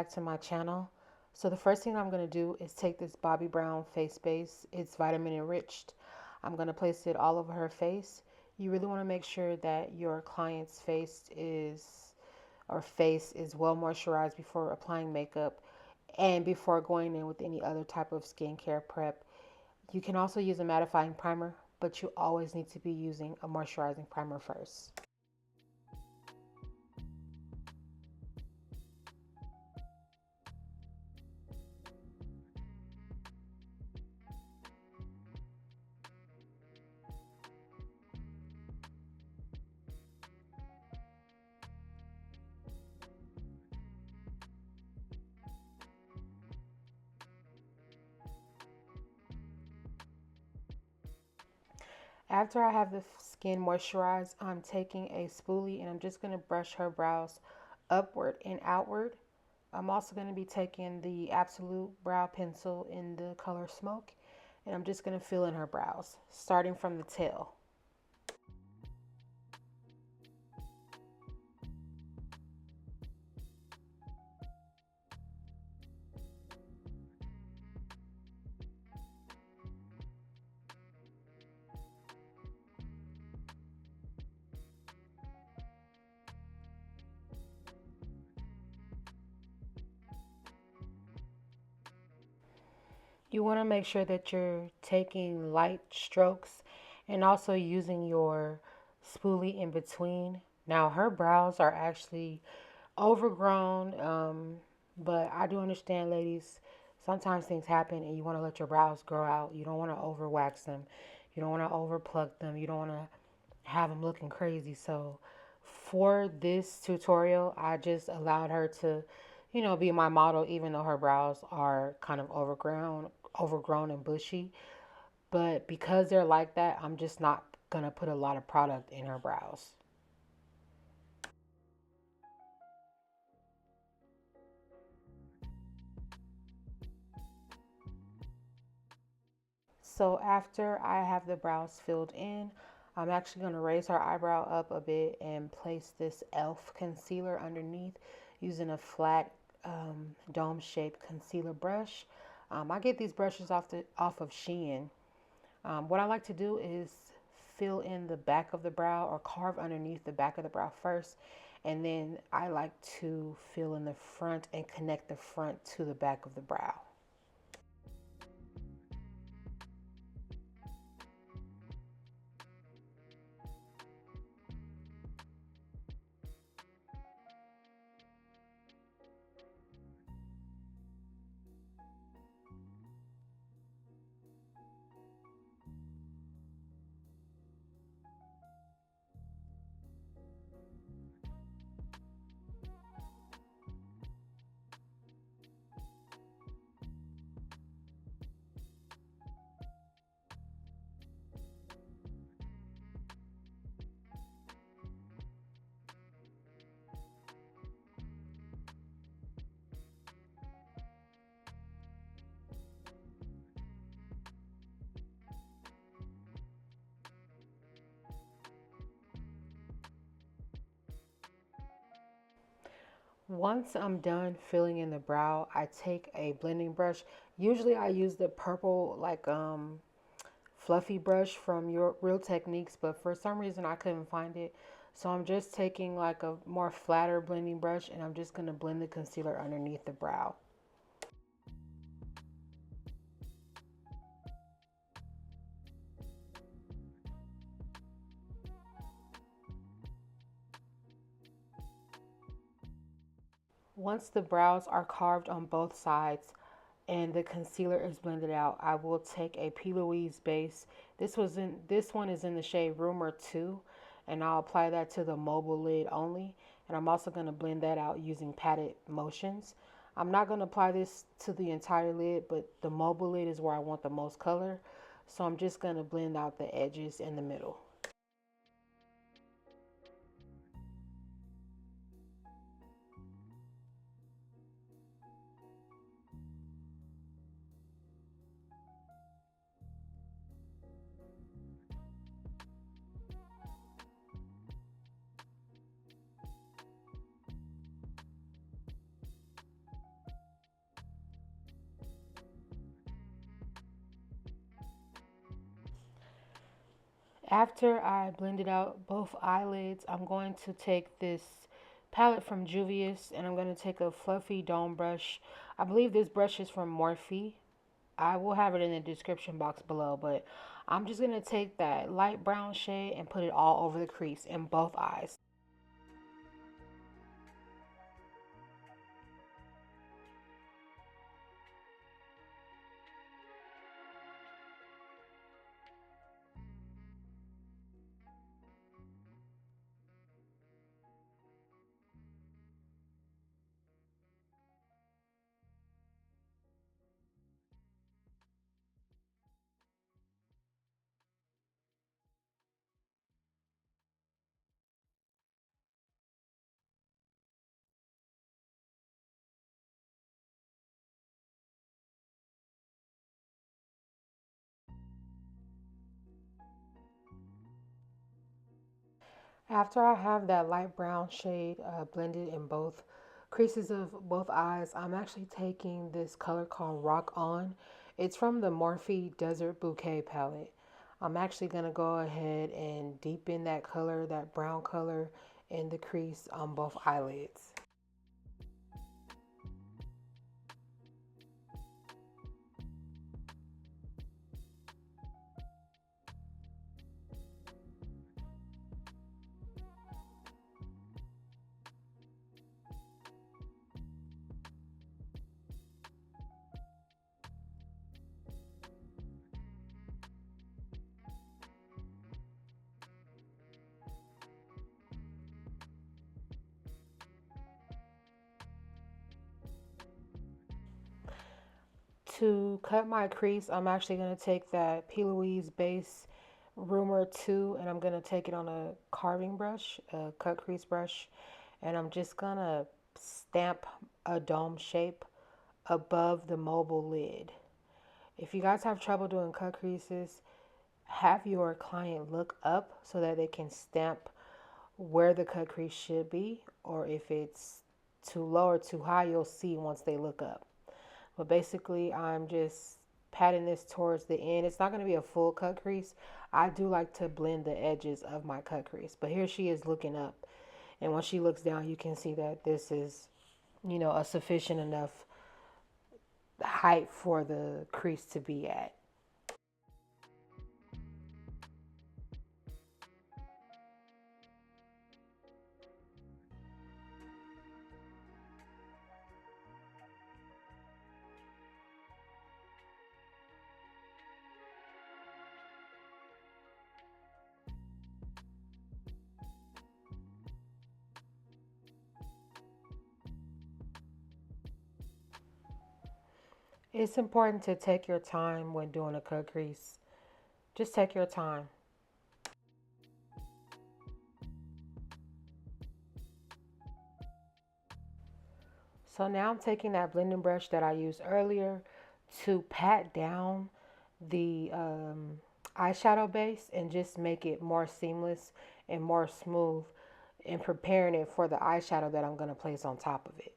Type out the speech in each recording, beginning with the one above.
back to my channel. So the first thing I'm going to do is take this Bobbi Brown face base. It's vitamin enriched. I'm going to place it all over her face. You really want to make sure that your client's face is well moisturized before applying makeup and before going in with any other type of skincare prep. You can also use a mattifying primer, but you always need to be using a moisturizing primer first. After I have the skin moisturized, I'm taking a spoolie and I'm just going to brush her brows upward and outward. I'm also going to be taking the Absolute Brow Pencil in the color Smoke, and I'm just going to fill in her brows, starting from the tail. You want to make sure that you're taking light strokes and also using your spoolie in between. Now, her brows are actually overgrown, but I do understand, ladies, sometimes things happen and you want to let your brows grow out. You don't want to overwax them. You don't want to over pluck them. You don't want to have them looking crazy. So for this tutorial, I just allowed her to, be my model, even though her brows are kind of overgrown and bushy. But because they're like that, I'm just not gonna put a lot of product in her brows. So after I have the brows filled in, I'm actually going to raise her eyebrow up a bit and place this e.l.f. concealer underneath using a flat dome-shaped concealer brush. I get these brushes off of Shein. What I like to do is fill in the back of the brow or carve underneath the back of the brow first, and then I like to fill in the front and connect the front to the back of the brow. Once I'm done filling in the brow, I take a blending brush. Usually I use the purple fluffy brush from your Real Techniques, but for some reason I couldn't find it. So I'm just taking like a more flatter blending brush and I'm just going to blend the concealer underneath the brow. Once the brows are carved on both sides and the concealer is blended out, I will take a P.louise base. This one is in the shade Rumor 2, and I'll apply that to the mobile lid only. And I'm also going to blend that out using patted motions. I'm not going to apply this to the entire lid, but the mobile lid is where I want the most color. So I'm just going to blend out the edges in the middle. After I blended out both eyelids, I'm going to take this palette from Juvias and I'm going to take a fluffy dome brush. I believe this brush is from Morphe. I will have it in the description box below, but I'm just going to take that light brown shade and put it all over the crease in both eyes. After I have that light brown shade blended in both creases of both eyes, I'm actually taking this color called Rock On. It's from the Morphe Desert Bouquet palette. I'm actually going to go ahead and deepen that color, that brown color, in the crease on both eyelids. To cut my crease, I'm actually going to take that P.louise base Rumor 2 and I'm going to take it on a carving brush, a cut crease brush, and I'm just going to stamp a dome shape above the mobile lid. If you guys have trouble doing cut creases, have your client look up so that they can stamp where the cut crease should be, or if it's too low or too high, you'll see once they look up. But basically, I'm just patting this towards the end. It's not going to be a full cut crease. I do like to blend the edges of my cut crease. But here she is looking up. And when she looks down, you can see that this is, a sufficient enough height for the crease to be at. It's important to take your time when doing a cut crease. Just take your time. So now I'm taking that blending brush that I used earlier to pat down the eyeshadow base and just make it more seamless and more smooth and preparing it for the eyeshadow that I'm going to place on top of it.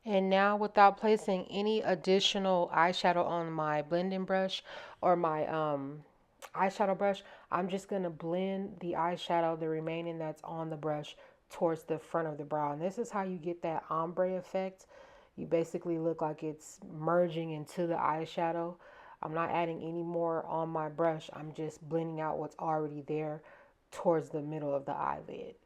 And now without placing any additional eyeshadow on my blending brush or my eyeshadow brush, I'm just going to blend the eyeshadow, the remaining that's on the brush, towards the front of the brow. And this is how you get that ombre effect. You basically look like it's merging into the eyeshadow. I'm not adding any more on my brush. I'm just blending out what's already there towards the middle of the eyelid.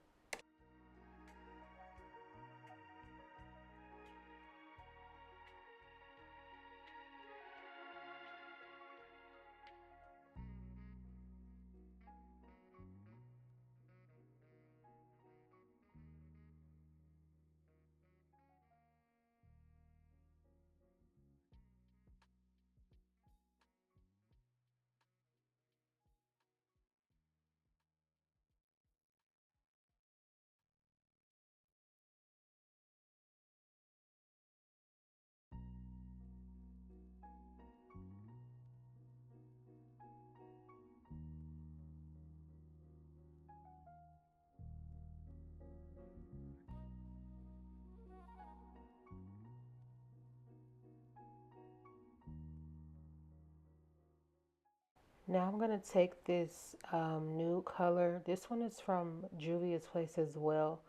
Now I'm going to take this nude color. This one is from Juvia's place as well.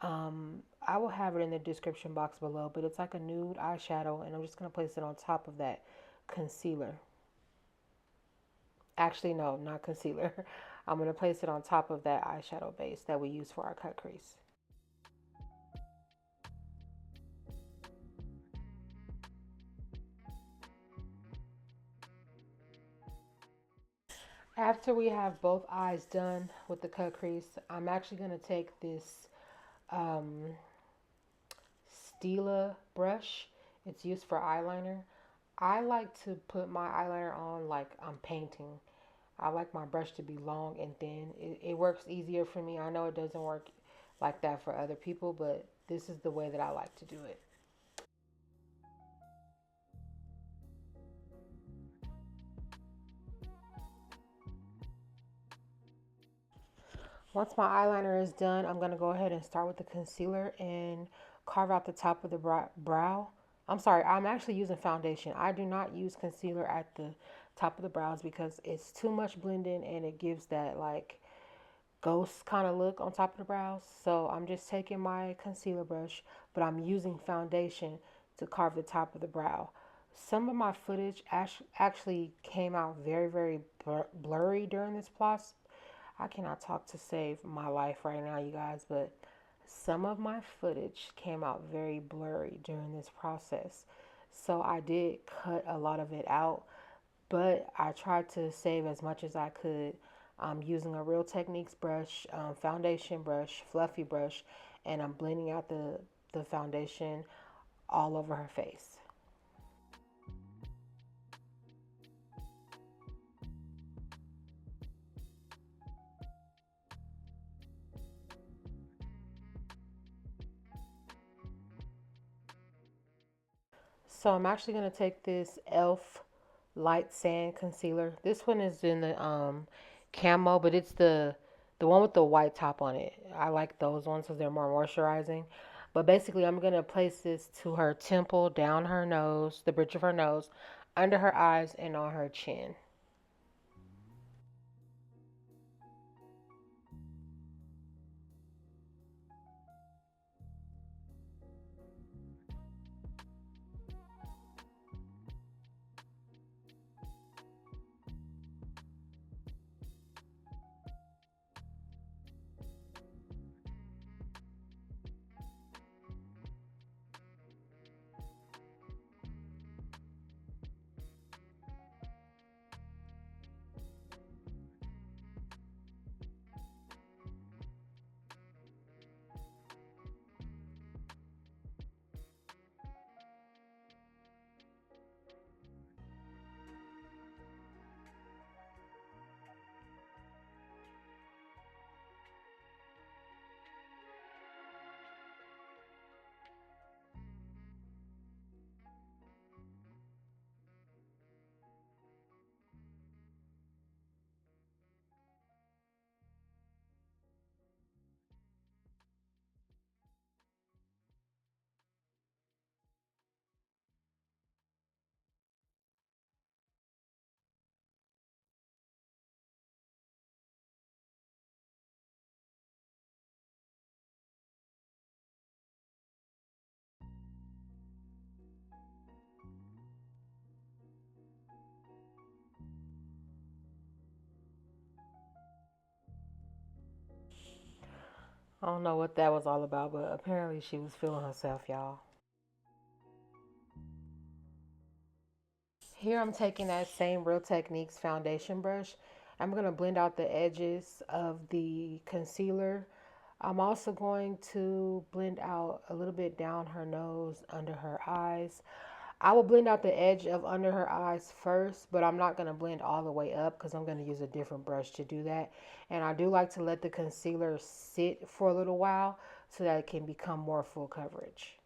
I will have it in the description box below, but it's like a nude eyeshadow, and I'm just going to place it on top of that concealer. Actually, no, not concealer. I'm going to place it on top of that eyeshadow base that we use for our cut crease. After we have both eyes done with the cut crease, I'm actually going to take this um, Stila brush. It's used for eyeliner. I like to put my eyeliner on like I'm painting. I like my brush to be long and thin. It works easier for me. I know it doesn't work like that for other people, but this is the way that I like to do it. Once my eyeliner is done, I'm going to go ahead and start with the concealer and carve out the top of the brow. I'm sorry, I'm actually using foundation. I do not use concealer at the top of the brows because it's too much blending and it gives that like ghost kind of look on top of the brows. So I'm just taking my concealer brush, but I'm using foundation to carve the top of the brow. Some of my footage actually came out very blurry during this process. I cannot talk to save my life right now, you guys, but some of my footage came out very blurry during this process. So I did cut a lot of it out, but I tried to save as much as I could using a Real Techniques brush, foundation brush, fluffy brush, and I'm blending out the foundation all over her face. So I'm actually going to take this e.l.f. light sand concealer. This one is in the camo, but it's the one with the white top on it. I like those ones because they're more moisturizing. But basically, I'm going to place this to her temple, down her nose, the bridge of her nose, under her eyes, and on her chin. I don't know what that was all about, but apparently she was feeling herself, y'all. Here I'm taking that same Real Techniques foundation brush. I'm going to blend out the edges of the concealer. I'm also going to blend out a little bit down her nose, under her eyes. I will blend out the edge of under her eyes first, but I'm not going to blend all the way up because I'm going to use a different brush to do that. And I do like to let the concealer sit for a little while so that it can become more full coverage.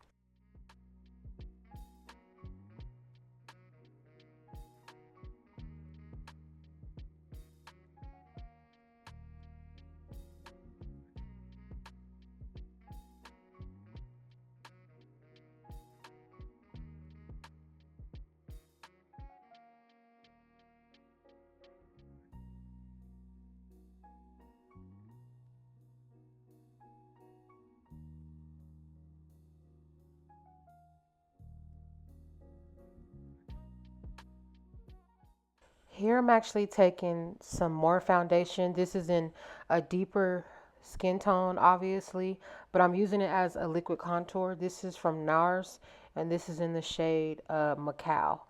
Here I'm actually taking some more foundation. This is in a deeper skin tone, obviously, but I'm using it as a liquid contour. This is from NARS, and this is in the shade Macao.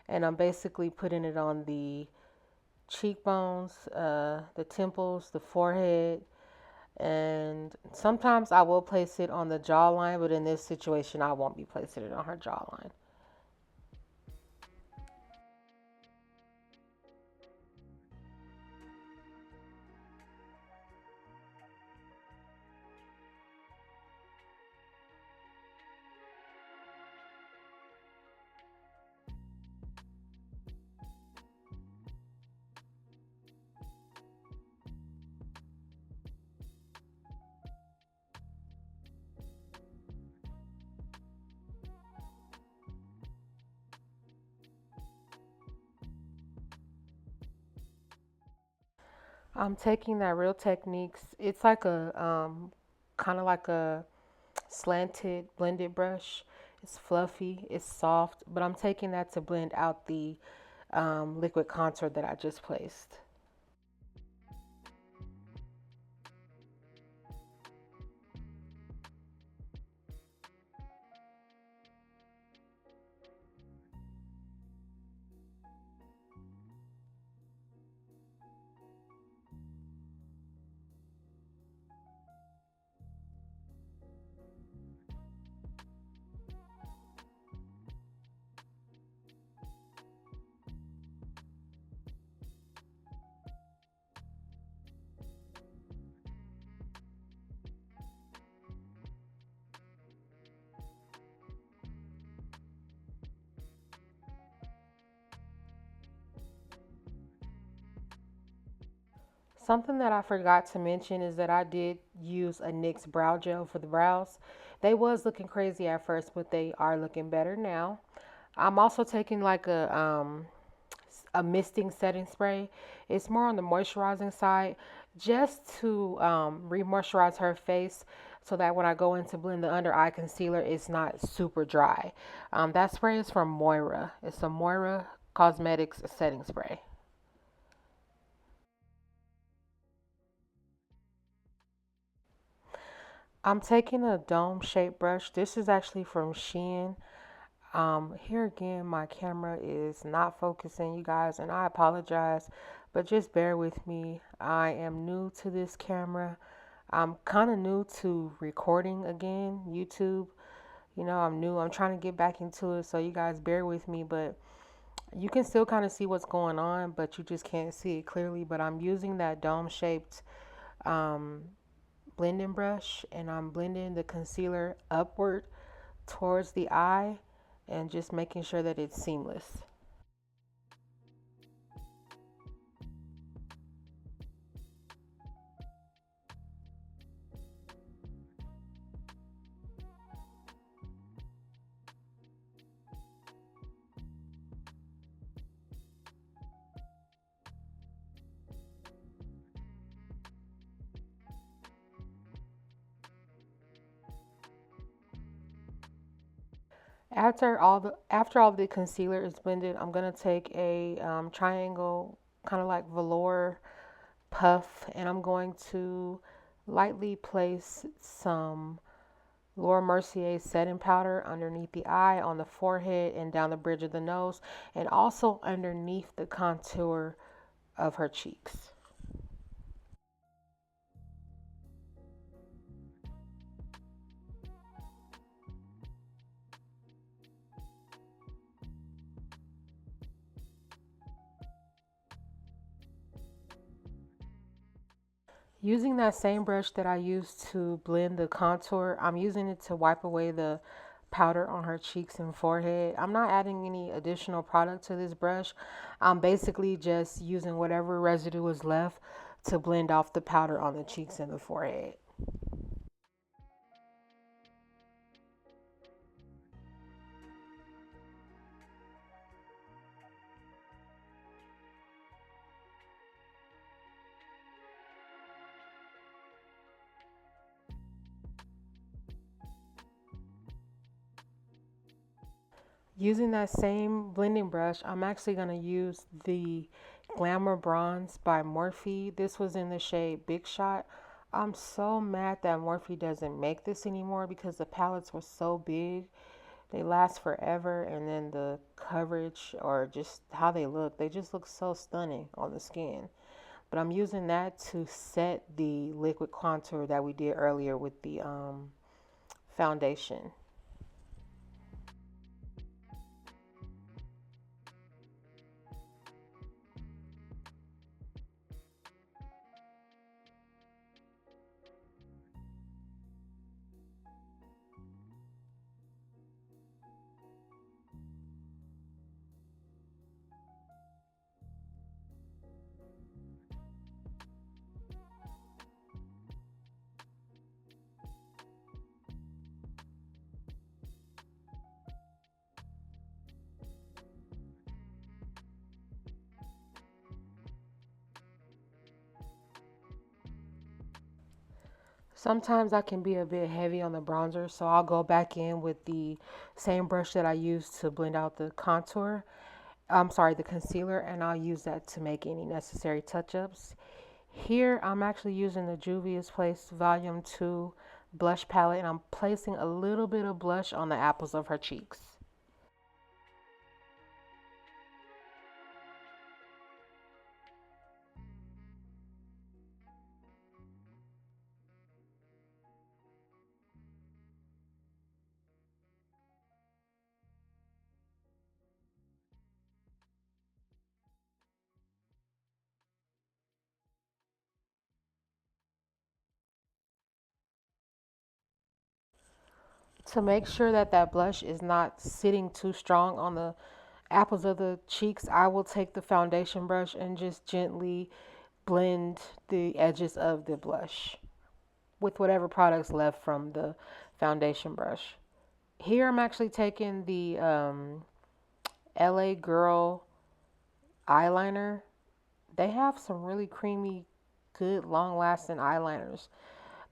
And I'm basically putting it on the cheekbones, the temples, the forehead, and sometimes I will place it on the jawline, but in this situation, I won't be placing it on her jawline. I'm taking that Real Techniques. It's like a kind of like a slanted blended brush. It's fluffy, it's soft, but I'm taking that to blend out the liquid contour that I just placed. Something that I forgot to mention is that I did use a NYX brow gel for the brows. They was looking crazy at first, but they are looking better now. I'm also taking like a misting setting spray. It's more on the moisturizing side, just to re-moisturize her face so that when I go in to blend the under eye concealer, it's not super dry. That spray is from Moira. It's a Moira Cosmetics setting spray. I'm taking a dome shaped brush. This is actually from Shein. Here again, my camera is not focusing, you guys, and I apologize, but just bear with me. I am new to this camera. I'm kind of new to recording again, YouTube. You know, I'm new. I'm trying to get back into it, so you guys bear with me, but you can still kind of see what's going on, but you just can't see it clearly. But I'm using that dome shaped um, blending brush, and I'm blending the concealer upward towards the eye and just making sure that it's seamless. After all the concealer is blended, I'm gonna take a triangle, kind of like velour puff, and I'm going to lightly place some Laura Mercier setting powder underneath the eye, on the forehead, and down the bridge of the nose, and also underneath the contour of her cheeks. Using that same brush that I used to blend the contour, I'm using it to wipe away the powder on her cheeks and forehead. I'm not adding any additional product to this brush. I'm basically just using whatever residue is left to blend off the powder on the cheeks and the forehead. Using that same blending brush, I'm actually going to use the Glamour Bronze by Morphe. This was in the shade Big Shot. I'm so mad that Morphe doesn't make this anymore because the palettes were so big. They last forever, and then the coverage or just how they just look so stunning on the skin. But I'm using that to set the liquid contour that we did earlier with the foundation. Sometimes I can be a bit heavy on the bronzer, so I'll go back in with the same brush that I used to blend out the contour. I'm sorry, the concealer, and I'll use that to make any necessary touch-ups. Here, I'm actually using the Juvias Place Volume 2 blush palette, and I'm placing a little bit of blush on the apples of her cheeks. To make sure that that blush is not sitting too strong on the apples of the cheeks, I will take the foundation brush and just gently blend the edges of the blush with whatever products left from the foundation brush. Here I'm actually taking the LA Girl eyeliner. They have some really creamy, good, long-lasting eyeliners.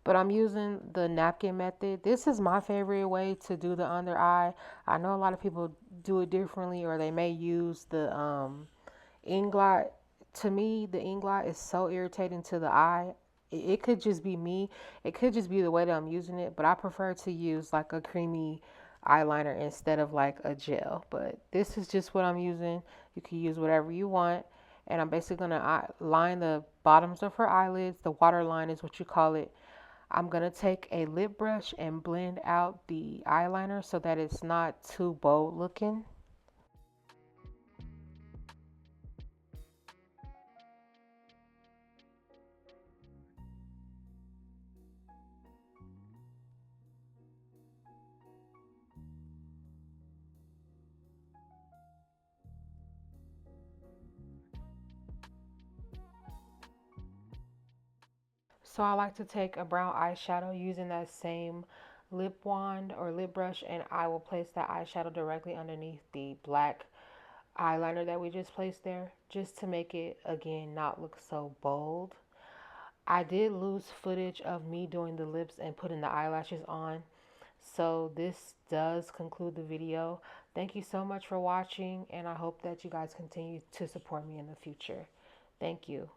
But I'm using the napkin method. This is my favorite way to do the under eye. I know a lot of people do it differently, or they may use the Inglot. To me, the Inglot is so irritating to the eye. It could just be me. It could just be the way that I'm using it, but I prefer to use like a creamy eyeliner instead of like a gel. But this is just what I'm using. You can use whatever you want. And I'm basically going to line the bottoms of her eyelids. The waterline is what you call it. I'm going to take a lip brush and blend out the eyeliner so that it's not too bold looking. So I like to take a brown eyeshadow using that same lip wand or lip brush, and I will place that eyeshadow directly underneath the black eyeliner that we just placed there, just to make it again not look so bold. I did lose footage of me doing the lips and putting the eyelashes on, so this does conclude the video. Thank you so much for watching, and I hope that you guys continue to support me in the future. Thank you.